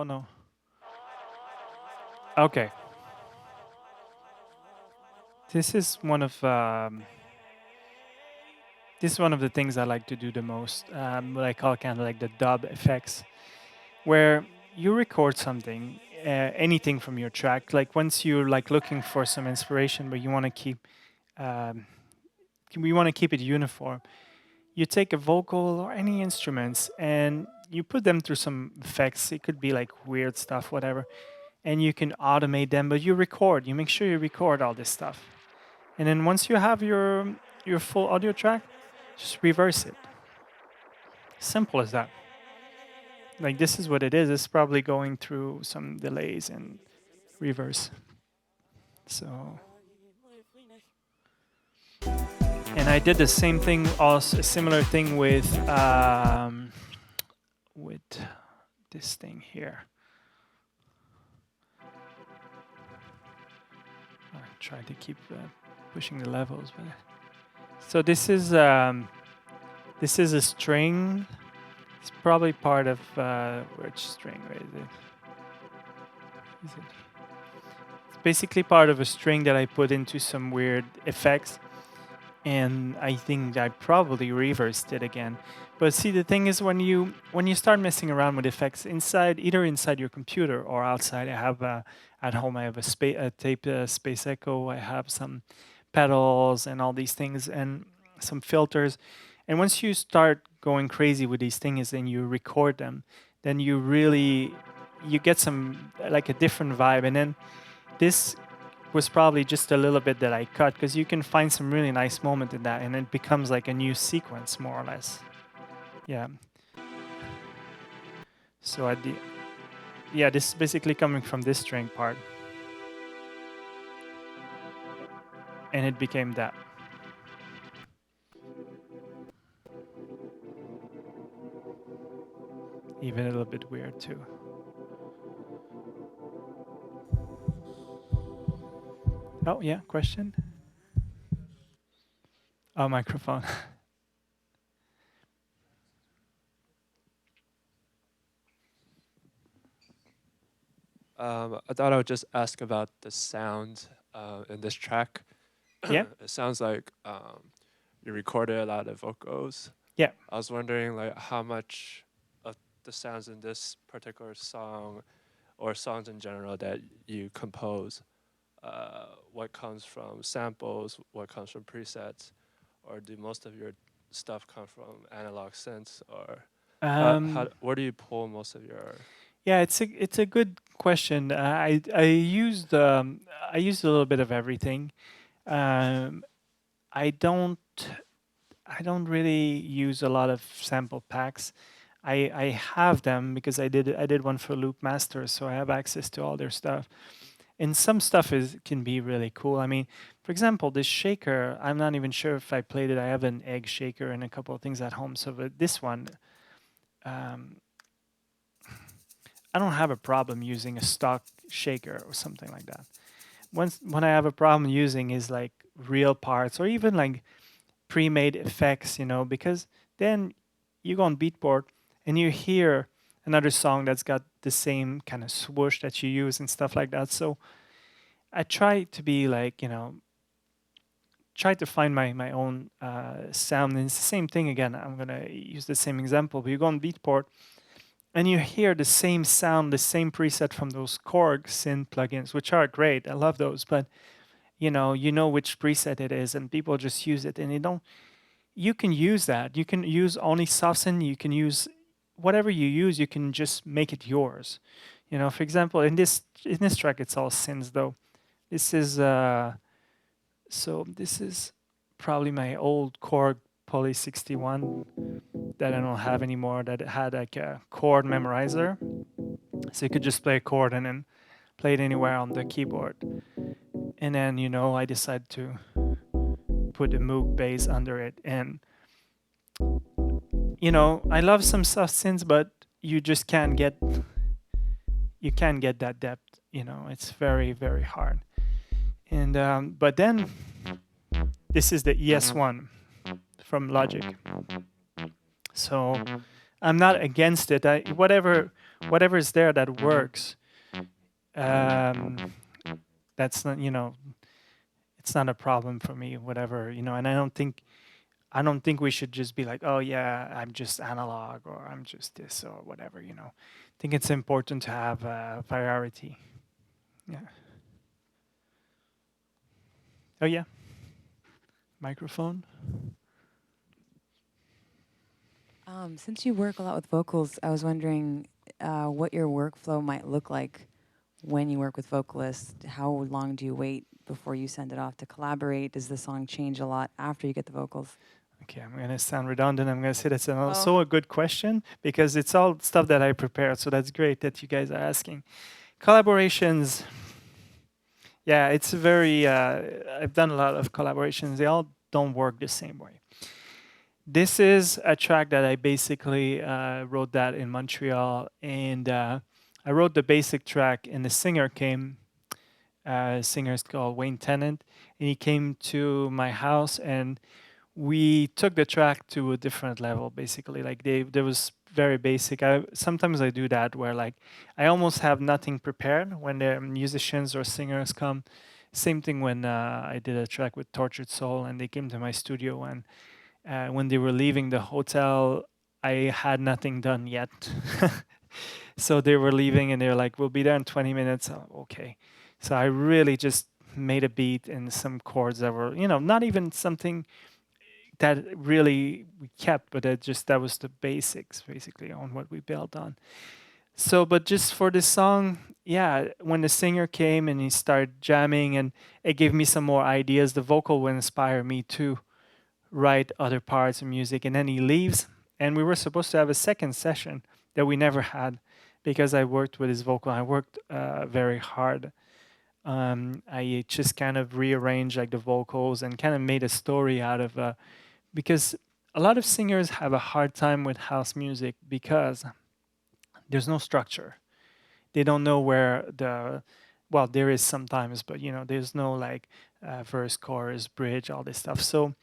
no. Okay. This is one of this is one of the things I like to do the most. What I call kind of like the dub effects, where you record something, anything from your track. Like once you're like looking for some inspiration, but you want to keep, um, we want to keep it uniform. You take a vocal or any instruments and you put them through some effects. It could be like weird stuff, whatever, and you can automate them. But you record. You make sure you record all this stuff, and then once you have your full audio track, just reverse it. Simple as that. Like this is what it is. It's probably going through some delays and reverse. So, and I did the same thing, also a similar thing with this thing here. I try to keep pushing the levels, but so this is a string. It's probably part of which string? Where is it? Is it? It's basically part of a string that I put into some weird effects, and I think I probably reversed it again. But see, the thing is, when you start messing around with effects inside, either inside your computer or outside, I have at home I have a tape space echo. I have some pedals and all these things and some filters. And once you start going crazy with these things and you record them, then you get some like a different vibe. And then this was probably just a little bit that I cut because you can find some really nice moment in that, and it becomes like a new sequence more or less. Yeah. So at the yeah, this is basically coming from this string part, and it became that. Even a little bit weird too. Oh yeah, question. Oh, microphone. I thought I would just ask about the sound in this track. Yeah, It sounds like you recorded a lot of vocals. yeah. I was wondering like how much of the sounds in this particular song or songs in general that you compose, what comes from samples, what comes from presets, or do most of your stuff come from analog synths, or Um, where do you pull most of your? yeah, it's a good question. I used a little bit of everything. Um, I don't I don't really use a lot of sample packs. I have them because I did one for Loop Masters, so I have access to all their stuff. And some stuff is can be really cool. I mean, for example, this shaker, I'm not even sure if I played it. I have an egg shaker and a couple of things at home. So but this one, um, I don't have a problem using a stock shaker or something like that. When I have a problem using is like real parts or even like pre-made effects, because then you go on Beatport and you hear another song that's got the same kind of swoosh that you use and stuff like that. So I try to be like, try to find my own sound. And it's the same thing again. I'm gonna use the same example. But you go on Beatport and you hear the same sound, the same preset from those Korg synth plugins, which are great. I love those, but you know which preset it is, and people just use it, and they don't. You can use that. You can use only soften. You can use whatever you use. You can just make it yours. For example, in this track, it's all synths though. This is this is probably my old Korg Poly 61 that I don't have anymore. That had like a chord memorizer, so you could just play a chord and then play it anywhere on the keyboard. And then I decided to put a Moog bass under it, and I love some soft synths, but you can't get that depth. It's very very hard. And but then this is the ES1 from Logic, so I'm not against it. whatever is there that works. Um, that's not, it's not a problem for me, whatever, and I don't think we should just be like, oh yeah, I'm just analog or I'm just this or whatever, I think it's important to have a priority. Yeah. Oh yeah, microphone. Since you work a lot with vocals, I was wondering what your workflow might look like when you work with vocalists. How long do you wait before you send it off to collaborate? Does the song change a lot after you get the vocals? Okay, I'm gonna sound redundant. I'm gonna say that's Oh, also a good question because it's all stuff that I prepared. So that's great that you guys are asking. Collaborations, yeah, it's very. I've done a lot of collaborations. They all don't work the same way. This is a track that I basically wrote that in Montreal, and I wrote the basic track, and the singer came. Singer is called Wayne Tennant, and he came to my house, and we took the track to a different level. Basically, like there was very basic. Sometimes I do that where like I almost have nothing prepared when the musicians or singers come. Same thing when I did a track with Tortured Soul, and they came to my studio, and when they were leaving the hotel, I had nothing done yet. So they were leaving and they were like, we'll be there in 20 minutes. Oh, okay. So I really just made a beat and some chords that were, not even something that really we kept, but that was the basics basically on what we built on. So, but just for this song, yeah, when the singer came and he started jamming and it gave me some more ideas, the vocal will inspire me to write other parts of music. And then he leaves, and we were supposed to have a second session that we never had because I worked with his vocal. I worked very hard. I just kind of rearranged like the vocals and kind of made a story out of because a lot of singers have a hard time with house music because there's no structure. They don't know where well, there is sometimes, but there's no like verse, chorus, bridge, all this stuff. So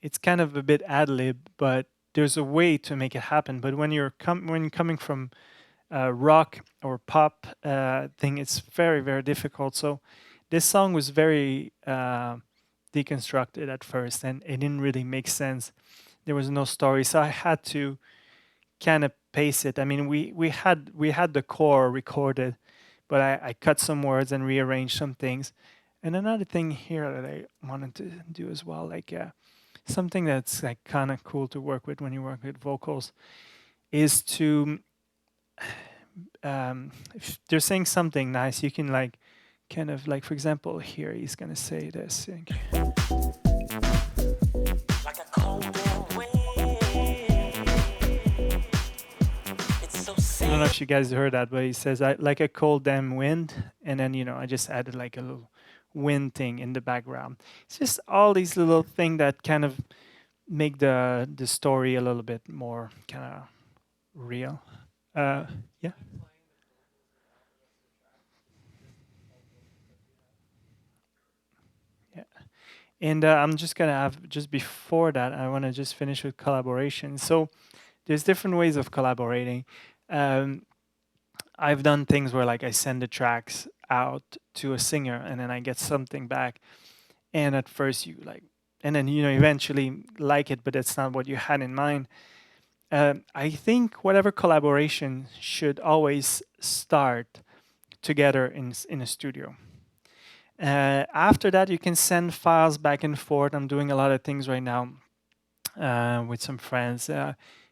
it's kind of a bit ad lib, but there's a way to make it happen. But when when you're coming from rock or pop thing, it's very very difficult. So this song was very deconstructed at first, and it didn't really make sense. There was no story, so I had to kind of pace it. I mean, we had the core recorded, but I cut some words and rearranged some things. And another thing here that I wanted to do as well, like something that's like kind of cool to work with when you work with vocals, is to if they're saying something nice, you can like kind of like, for example, here he's gonna say this. I don't know if you guys heard that, but he says I like a cold damn wind, and then I just added like a little wind thing in the background. It's just all these little things that kind of make the story a little bit more kind of real. Yeah. Yeah. And I'm just gonna have just before that, I want to just finish with collaboration. So there's different ways of collaborating. Um, I've done things where like I send the tracks out to a singer and then I get something back. And at first you like, and then eventually like it, but it's not what you had in mind. I think whatever collaboration should always start together in a studio. After that, you can send files back and forth. I'm doing a lot of things right now with some friends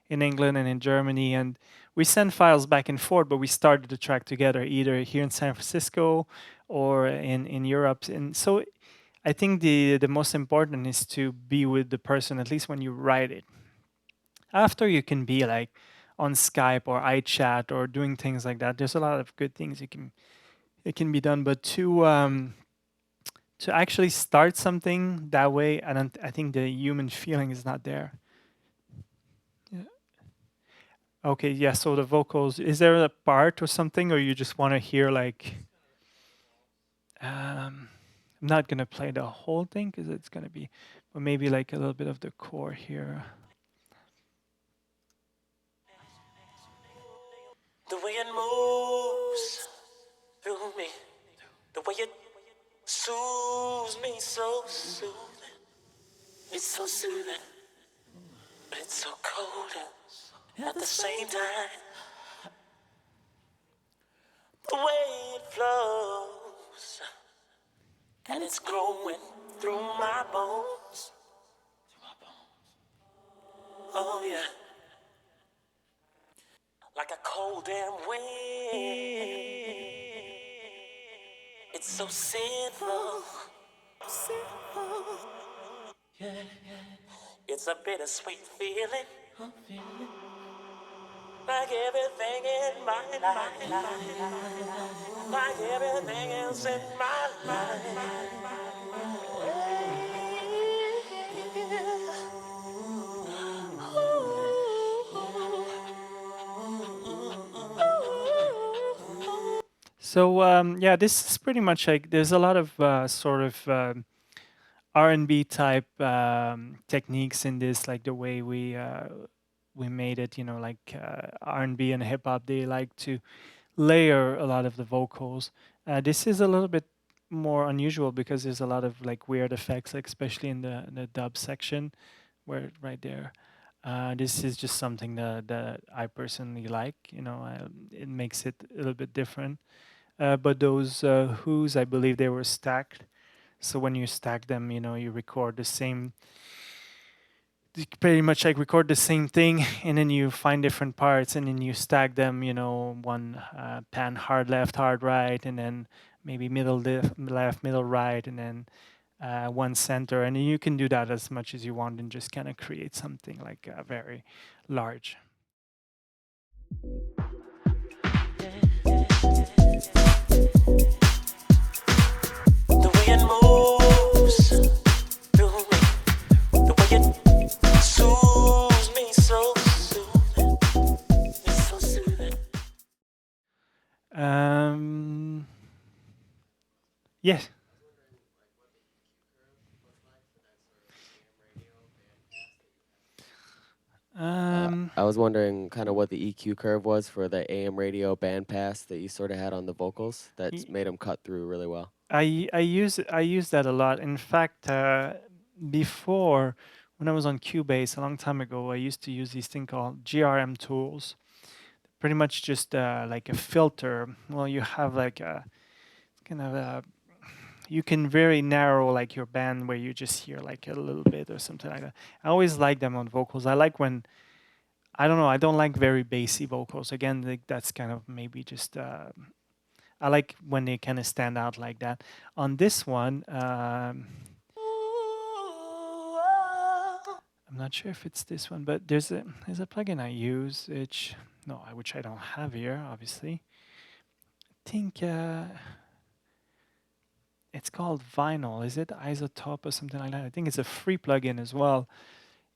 in England and in Germany, and we send files back and forth. But we started the track together, either here in San Francisco or in Europe. And so, I think the most important is to be with the person at least when you write it. After you can be like on Skype or iChat or doing things like that. There's a lot of good things it can be done, but to actually start something that way, I think the human feeling is not there. Yeah. Okay, yeah, so the vocals, is there a part or something, or you just want to hear like I'm not gonna play the whole thing because it's gonna be, but maybe like a little bit of the core here. The way it moves through me, the way it soothes me so soothing. It's so soothing, but it's so cold at the same time. The way it flows, and it's growing through my bones. Oh yeah, like a cold damn wind. It's so sinful. Yeah. It's a bittersweet feeling. Like everything in my life. Like everything else in my life. So yeah, this is pretty much like there's a lot of sort of R&B type techniques in this, like the way we made it. You know, like R&B and hip hop, they like to layer a lot of the vocals. This is a little bit more unusual because there's a lot of like weird effects, like especially in the dub section, where right there. This is just something that I personally like. You know, it makes it a little bit different. But those who's, I believe they were stacked. So when you stack them, you know, you record the same, you pretty much like record the same thing, and then you find different parts, and then you stack them. You know, one pan hard left, hard right, and then maybe middle left, middle right, and then one center, and you can do that as much as you want, and just kind of create something like very large. The way it moves through me, the way it soothes me so soothing. It's so soothing. Yes. I was wondering kind of what the EQ curve was for the AM radio bandpass that you sort of had on the vocals that's made them cut through really well. I use that a lot. In fact, before when I was on Cubase a long time ago, I used to use these thing called GRM tools. Pretty much just like a filter. Well, you have like a kind of a, you can very narrow like your band where you just hear like a little bit or something like that. I always like them on vocals. I like when, I don't know, I don't like very bassy vocals. Again, like that's kind of maybe just I like when they kind of stand out like that. On this one, I'm not sure if it's this one, but there's a plugin I use, which I don't have here, obviously. I think it's called Vinyl. Is it Isotope or something like that? I think it's a free plugin as well,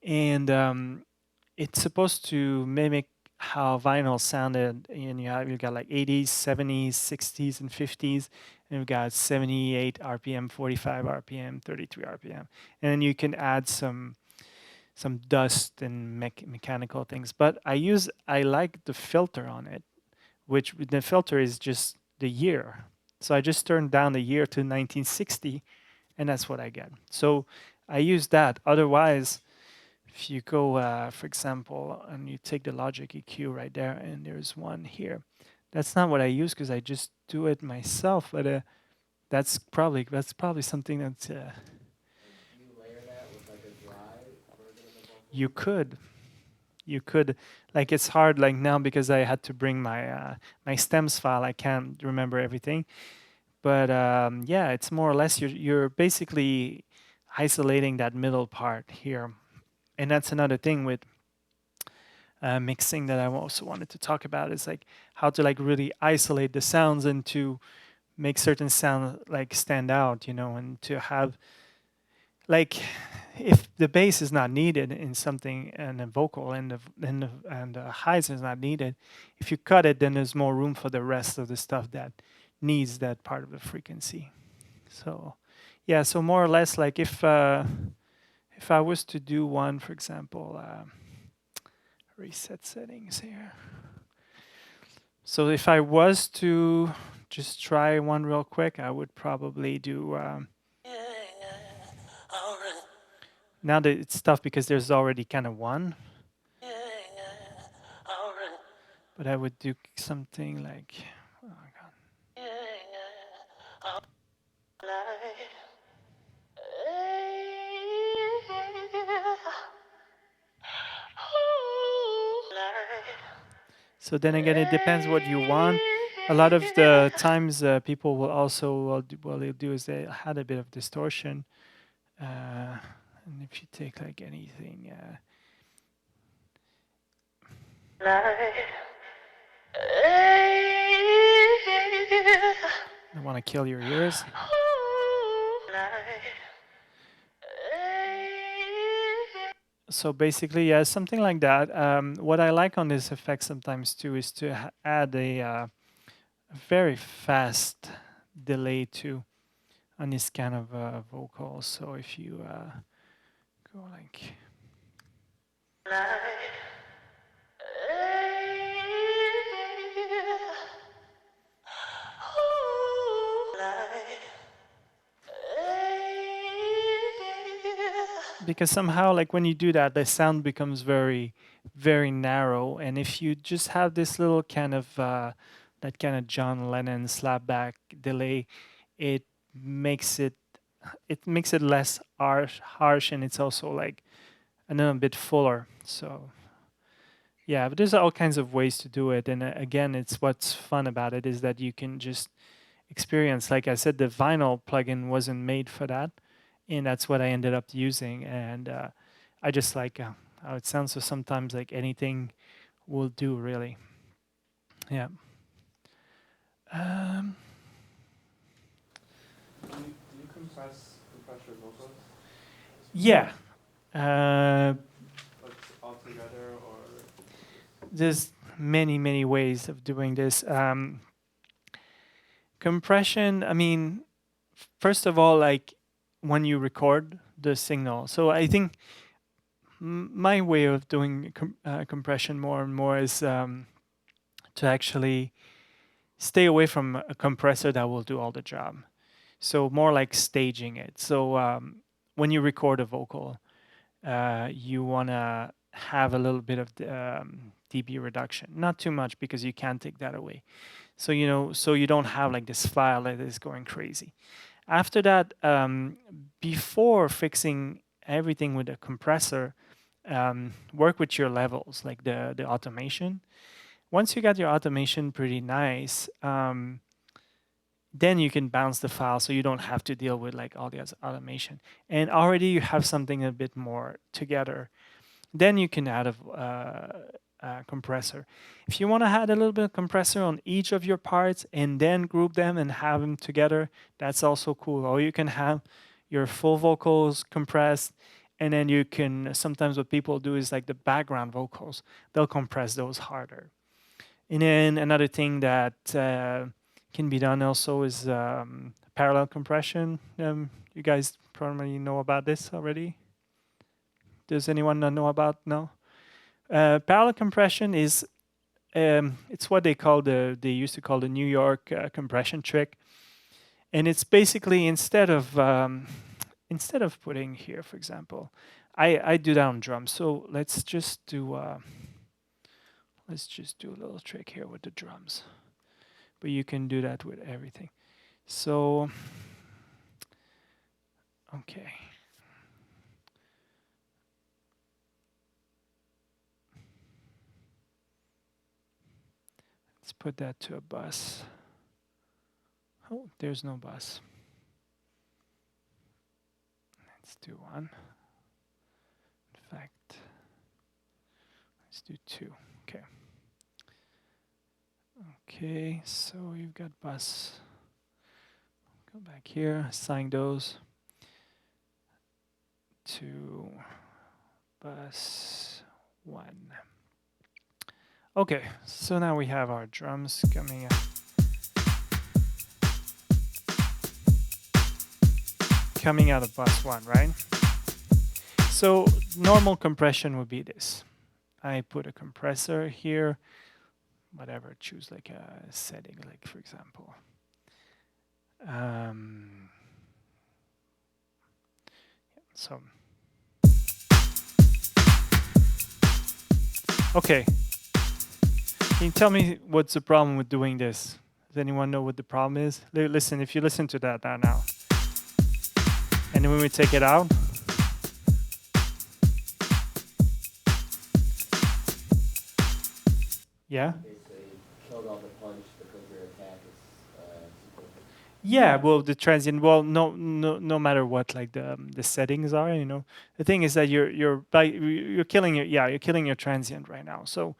and it's supposed to mimic how vinyl sounded. And you got like 80s, 70s, 60s, and 50s, and you've got 78 RPM, 45 RPM, 33 RPM, and then you can add some dust and mechanical things. But I like the filter on it, which the filter is just the year. So I just turned down the year to 1960, and that's what I get. So I use that. Otherwise, if you go, for example, and you take the Logic EQ right there, and there's one here. That's not what I use because I just do it myself. But that's probably something that you could like it's hard like now because I had to bring my stems file. I can't remember everything, but yeah, it's more or less you're basically isolating that middle part here, and that's another thing with mixing that I also wanted to talk about is like how to like really isolate the sounds and to make certain sounds like stand out, you know, and to have like if the bass is not needed in something and the vocal and the highs is not needed, if you cut it, then there's more room for the rest of the stuff that needs that part of the frequency. So yeah, so more or less like if I was to do one, for example, reset settings here. So if I was to just try one real quick, I would probably do. Now that it's tough because there's already kind of one. But I would do something like. Oh God. So then again, it depends what you want. A lot of the times, people will also what they'll do is they had a bit of distortion, and if you take like anything, I want to kill your ears. So basically, yeah, something like that. What I like on this effect sometimes too is to add a very fast delay too on this kind of vocal. So if you go like. Because somehow, like when you do that, the sound becomes very, very narrow. And if you just have this little kind of that kind of John Lennon slapback delay, it makes it less harsh, and it's also like a bit fuller. So yeah, but there's all kinds of ways to do it. And again, it's what's fun about it is that you can just experience. Like I said, the vinyl plugin wasn't made for that, and that's what I ended up using. And I just like how it sounds. So sometimes like anything will do, really. Yeah. Do you compress your vocals? Yeah. Like all together, or There's many ways of doing this. Compression. I mean, first of all, like when you record the signal. So I think my way of doing compression more and more is to actually stay away from a compressor that will do all the job. So more like staging it. So when you record a vocal, you want to have a little bit of dB reduction, not too much because you can't take that away. So so you don't have like this file that is going crazy. After that, before fixing everything with a compressor, work with your levels, like the automation. Once you got your automation pretty nice, then you can bounce the file so you don't have to deal with like all the automation. And already you have something a bit more together. Then you can add a compressor. If you want to add a little bit of compressor on each of your parts and then group them and have them together, that's also cool. Or you can have your full vocals compressed, and then you can, sometimes what people do is like the background vocals, they'll compress those harder. And then another thing that can be done also is parallel compression. You guys probably know about this already. Does anyone not know about? No. Parallel compression is it's what they used to call the New York compression trick, and it's basically instead of putting here, for example, I do that on drums. So let's just do a little trick here with the drums, but you can do that with everything. So okay. Let's put that to a bus. Oh, there's no bus. Let's do one. In fact, let's do two. Okay. Okay, so you've got bus. Go back here, assign those to bus 1. Okay, so now we have our drums coming out of bus 1, right? So normal compression would be this. I put a compressor here, whatever, choose like a setting, like for example. So, okay. Can you tell me what's the problem with doing this? Does anyone know what the problem is? Listen, if you listen to that now, and then when we take it out, yeah? Basically, killed all the punch because your attack is super. Yeah, well, the transient. Well, no matter what, like the settings are, you know, the thing is that you're killing you're killing your transient right now. So,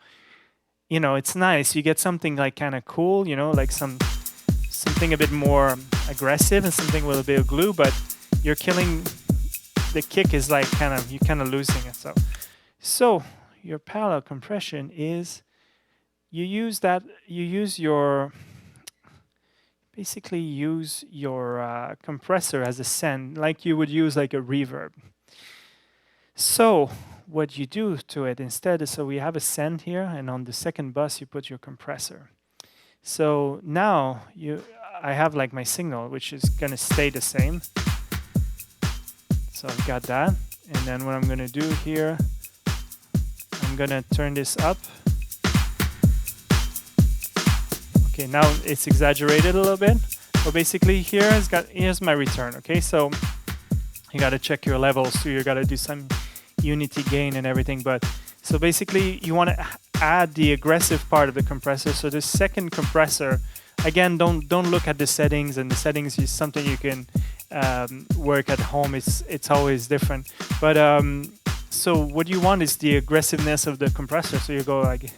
you know, it's nice. You get something like kind of cool, you know, like something a bit more aggressive and something with a bit of glue, but you're killing. The kick is like you're kind of losing it. So your parallel compression is you use your basically use your compressor as a send, like you would use like a reverb. So what you do to it instead is, so we have a send here, and on the second bus you put your compressor. So now I have like my signal, which is gonna stay the same. So I've got that, and then what I'm gonna do here, I'm gonna turn this up. Okay, now it's exaggerated a little bit, but basically here's my return. Okay, so you gotta check your levels, so you gotta do some unity gain and everything. But so basically you want to add the aggressive part of the compressor. So the second compressor, again, don't look at the settings, and the settings is something you can work at home. It's always different. But so what you want is the aggressiveness of the compressor. So you go like,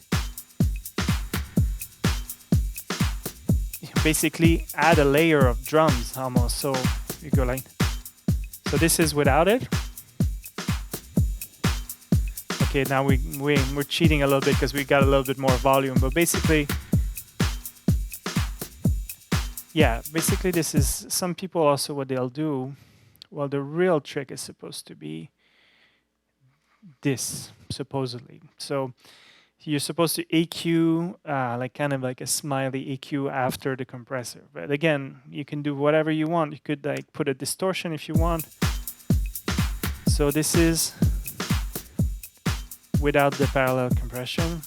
you basically add a layer of drums almost. So you go like, so this is without it. Okay, now we're cheating a little bit because we got a little bit more volume, but basically, yeah, basically this is, some people also what they'll do, well, the real trick is supposed to be this, supposedly. So you're supposed to EQ, like kind of like a smiley EQ after the compressor. But again, you can do whatever you want. You could like put a distortion if you want. So this is without the parallel compression.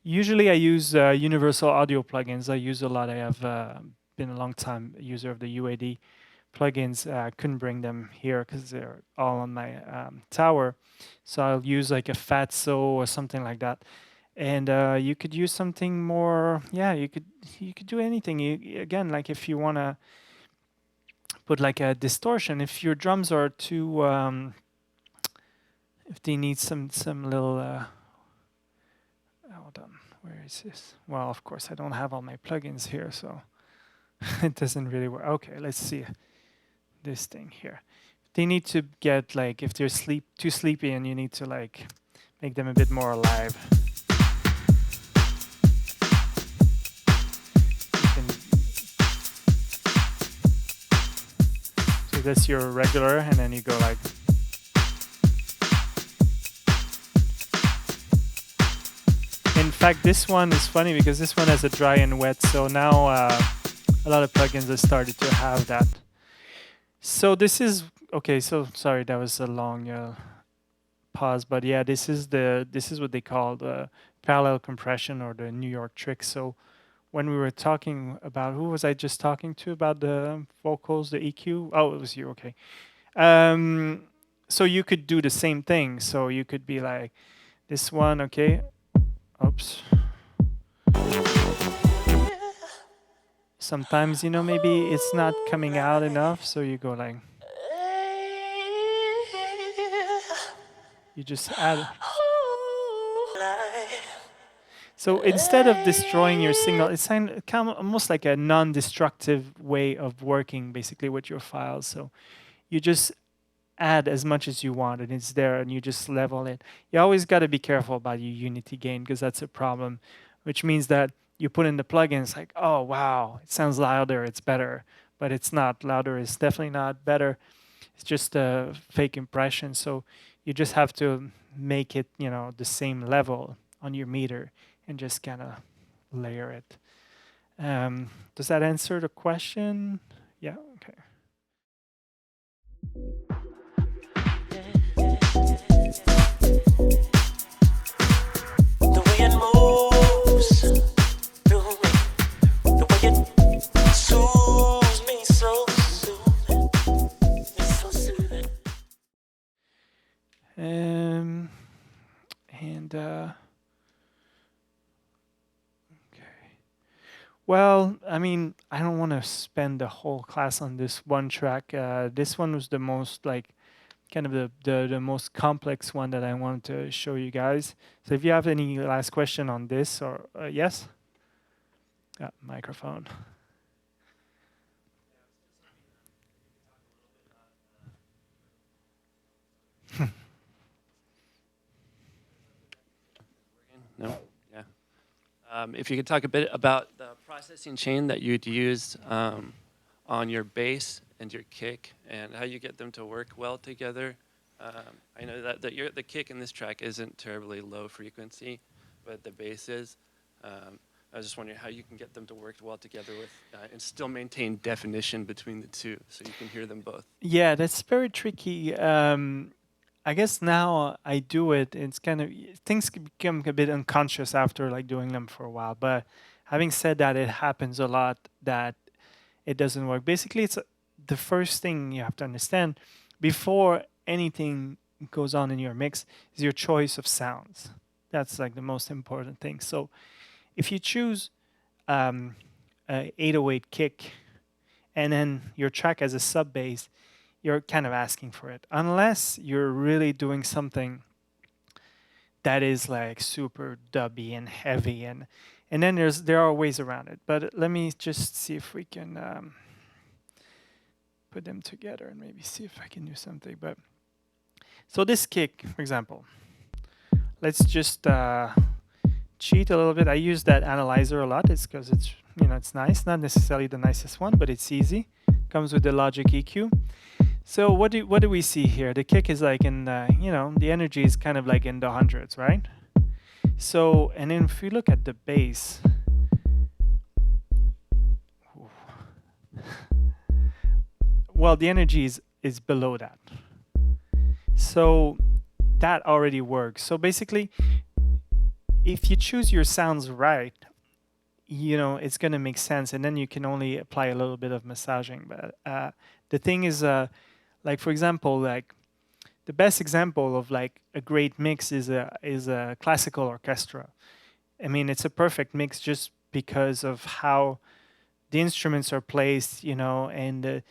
Usually I use universal audio plugins. I use a lot. I have been a long time user of the UAD plugins. I couldn't bring them here because they're all on my tower. So I'll use like a Fatso or something like that. And you could use something more, yeah, you could do anything. Again, like if you want to put like a distortion, if your drums are too, if they need some little, hold on, where is this? Well, of course, I don't have all my plugins here, so it doesn't really work. Okay, let's see this thing here. They need to get like, if they're too sleepy, and you need to like make them a bit more alive. So that's your regular, and then you go like. In fact, this one is funny because this one has a dry and wet, so now a lot of plugins have started to have that. So this is, okay, so sorry, that was a long pause, but yeah, this is what they call the parallel compression, or the New York trick. So when we were talking about, who was I just talking to about the vocals, the EQ? Oh, it was you, okay. So you could do the same thing. So you could be like, this one, okay. Oops. Sometimes, you know, maybe it's not coming out enough, so you go like, you just add. So instead of destroying your signal, it's kind of almost like a non-destructive way of working basically with your files. So you just add as much as you want, and it's there, and you just level it. You always got to be careful about your unity gain, because that's a problem, which means that you put in the plugins like, oh wow, it sounds louder, it's better, but it's not. Louder is definitely not better. It's just a fake impression. So you just have to make it, you know, the same level on your meter and just kind of layer it. Does that answer the question? Yeah. Okay. The way it moves through me, the way it soothes me so soothing, it's so soothing. And okay. Well, I mean, I don't want to spend the whole class on this one track. This one was the most like kind of the most complex one that I wanted to show you guys. So if you have any last question on this, or yes, microphone. No? Yeah. If you could talk a bit about the processing chain that you'd use on your bass and your kick and how you get them to work well together. I know that the kick in this track isn't terribly low frequency, but the bass is. I was just wondering how you can get them to work well together with and still maintain definition between the two so you can hear them both. Yeah, that's very tricky. I guess now I do it. It's kind of things can become a bit unconscious after like doing them for a while. But having said that, it happens a lot that it doesn't work. Basically, it's the first thing you have to understand before anything goes on in your mix is your choice of sounds. That's like the most important thing. So if you choose a 808 kick and then your track as a sub bass, you're kind of asking for it. Unless you're really doing something that is like super dubby and heavy, and then there are ways around it. But let me just see if we can put them together and maybe see if I can do something. But so this kick, for example, let's just cheat a little bit. I use that analyzer a lot. It's because it's, you know, it's nice. Not necessarily the nicest one, but it's easy. Comes with the Logic EQ. So what do we see here? The kick is like in you know, the energy is kind of like in the hundreds, right? So, and then if you look at the bass, well, the energy is below that. So that already works. So basically, if you choose your sounds right, you know, it's going to make sense, and then you can only apply a little bit of massaging. But the thing is, like for example, like the best example of like a great mix is a classical orchestra. I mean, it's a perfect mix just because of how the instruments are placed, you know, and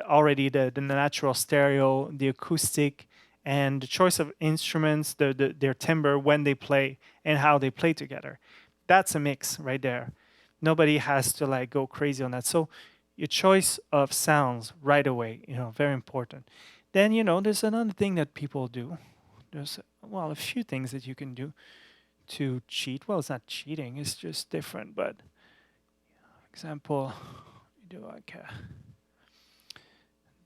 already the natural stereo, the acoustic, and the choice of instruments, their timbre when they play and how they play together. That's a mix right there. Nobody has to like go crazy on that. So your choice of sounds right away, you know, very important. Then, you know, there's another thing that people do. There's, well, a few things that you can do to cheat. Well, it's not cheating, it's just different. But, for example, you do like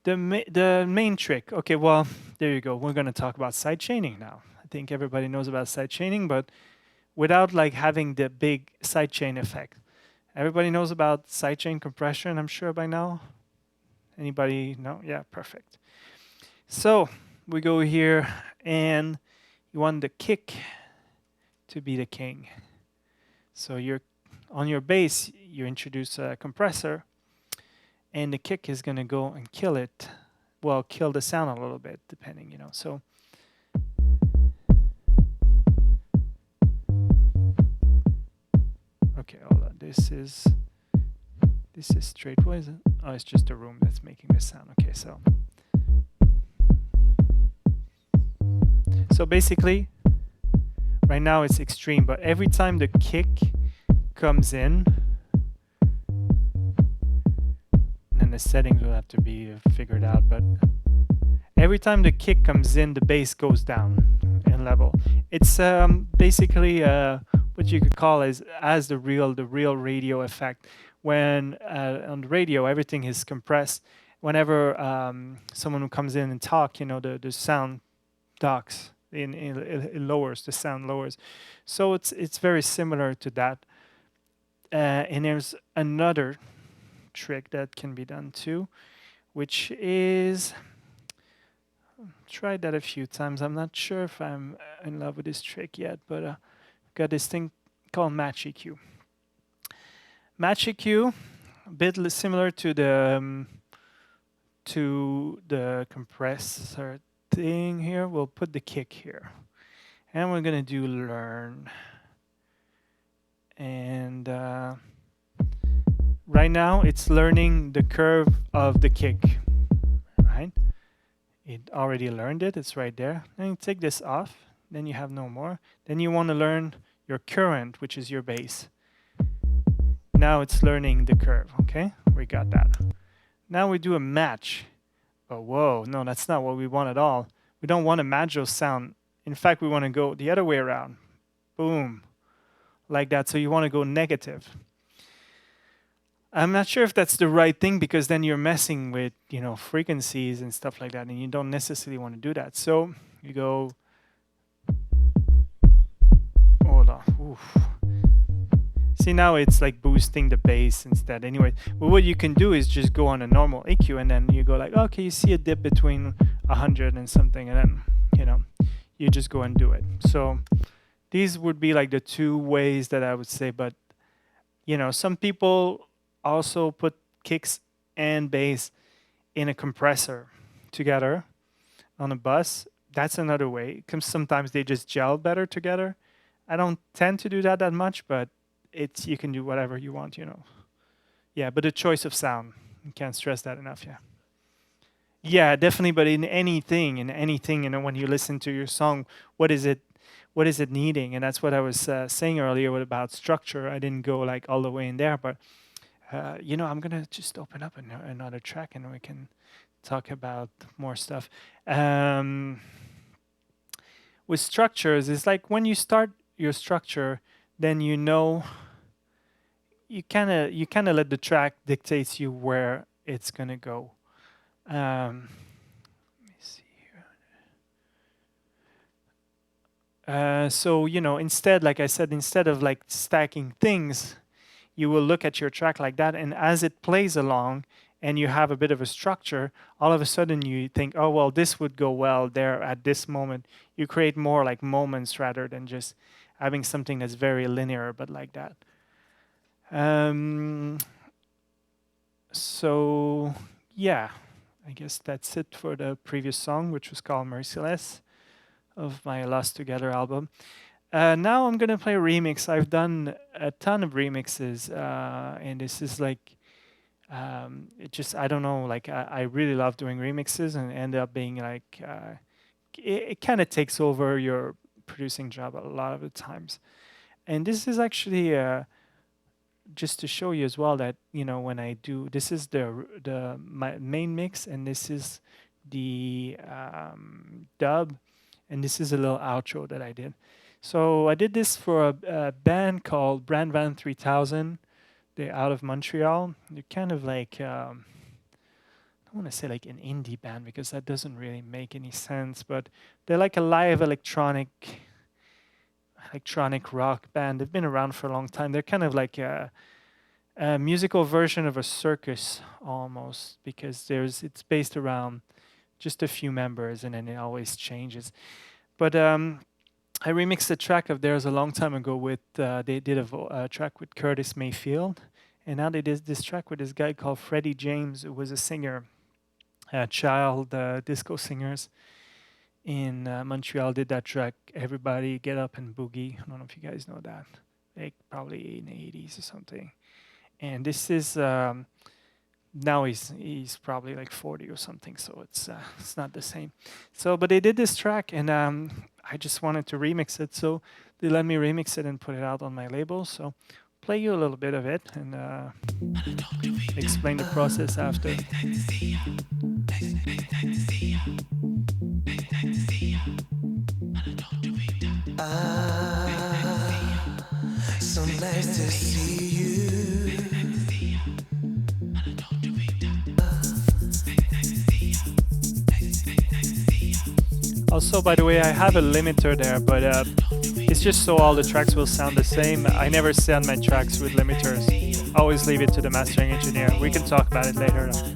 the main trick. Okay, well, there you go. We're going to talk about sidechaining now. I think everybody knows about sidechaining, but without like having the big sidechain effect. Everybody knows about sidechain compression, I'm sure by now. Anybody know? Yeah, perfect. So we go here, and you want the kick to be the king. So you're on your bass, you introduce a compressor, and the kick is going to go and kill it. Well, kill the sound a little bit, depending, you know. So okay, hold on. This is straight. What is it? Oh, it's just the room that's making this sound. Okay, so basically, right now it's extreme, but every time the kick comes in, and then the settings will have to be figured out, but every time the kick comes in, the bass goes down in level. It's basically what you could call as the real radio effect. When on the radio everything is compressed, whenever someone who comes in and talk, the sound docks it lowers, the sound lowers. So it's very similar to that. And there's another trick that can be done too, which is, tried that a few times. I'm not sure if I'm in love with this trick yet, but got this thing called match EQ. Match EQ, a bit similar to the compressor thing here. We'll put the kick here, and we're gonna do learn. And right now it's learning the curve of the kick, right? It already learned it, it's right there. Then you take this off, then you have no more. Then you want to learn your current, which is your bass. Now it's learning the curve, okay? We got that. Now we do a match. Oh, whoa, no, that's not what we want at all. We don't want a majo sound. In fact, we want to go the other way around. Boom, like that. So you want to go negative. I'm not sure if that's the right thing, because then you're messing with, frequencies and stuff like that, and you don't necessarily want to do that. So you go, hold on. Oof. See, now it's like boosting the bass instead. Anyway, but what you can do is just go on a normal EQ, and then you go like, okay, you see a dip between 100 and something, and then you just go and do it. So these would be like the two ways that I would say. But some people also put kicks and bass in a compressor together on a bus. That's another way. Sometimes they just gel better together. I don't tend to do that much, but you can do whatever you want, Yeah, but the choice of sound, you can't stress that enough. Yeah, definitely. But in anything, when you listen to your song, what is it needing? And that's what I was saying earlier about structure. I didn't go like all the way in there, but I'm gonna just open up another track, and we can talk about more stuff. With structures, it's like when you start your structure, then you kind of let the track dictate you where it's gonna go. Let me see here. So instead, like I said, instead of like stacking things, you will look at your track like that, and as it plays along and you have a bit of a structure, all of a sudden you think, oh, well, this would go well there at this moment. You create more like moments rather than just having something that's very linear, but like that. So, yeah, I guess that's it for the previous song, which was called Merciless, of my Lost Together album. Now I'm gonna play a remix. I've done a ton of remixes, and this is like, I don't know, like I really love doing remixes, and end up being like, it kind of takes over your producing job a lot of the times. And this is actually just to show you as well that when I do, this is my main mix, and this is the dub, and this is a little outro that I did. So I did this for a band called Brand Van 3000. They're out of Montreal. They're kind of like, I don't want to say like an indie band, because that doesn't really make any sense, but they're like a live electronic rock band. They've been around for a long time. They're kind of like a musical version of a circus almost, because it's based around just a few members, and then it always changes. But I remixed a track of theirs a long time ago with, they did a track with Curtis Mayfield, and now they did this track with this guy called Freddie James, who was a singer, child disco singers in Montreal. Did that track, Everybody Get Up and Boogie. I don't know if you guys know that. Like probably in the 80s or something. And this is, now he's probably like 40 or something, so it's not the same. So, but they did this track, and I just wanted to remix it, so they let me remix it and put it out on my label. So, play you a little bit of it and explain the process after. So nice to see you. Also, by the way, I have a limiter there, but it's just so all the tracks will sound the same. I never send my tracks with limiters. Always leave it to the mastering engineer. We can talk about it later, though.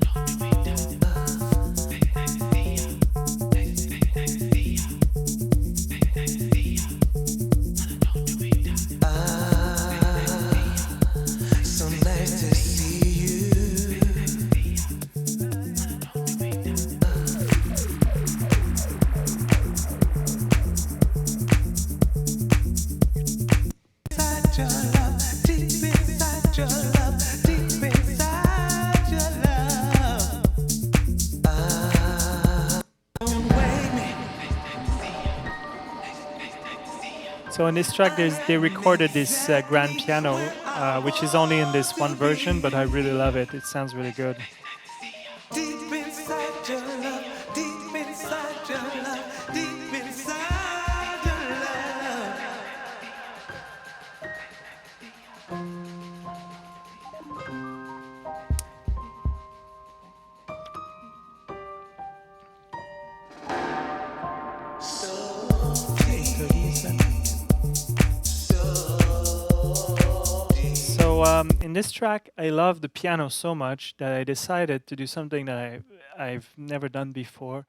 So on this track, they recorded this grand piano, which is only in this one version, but I really love it. It sounds really good. Deep inside your love, deep inside your love, deep inside your love. So in this track, I love the piano so much that I decided to do something that I've never done before.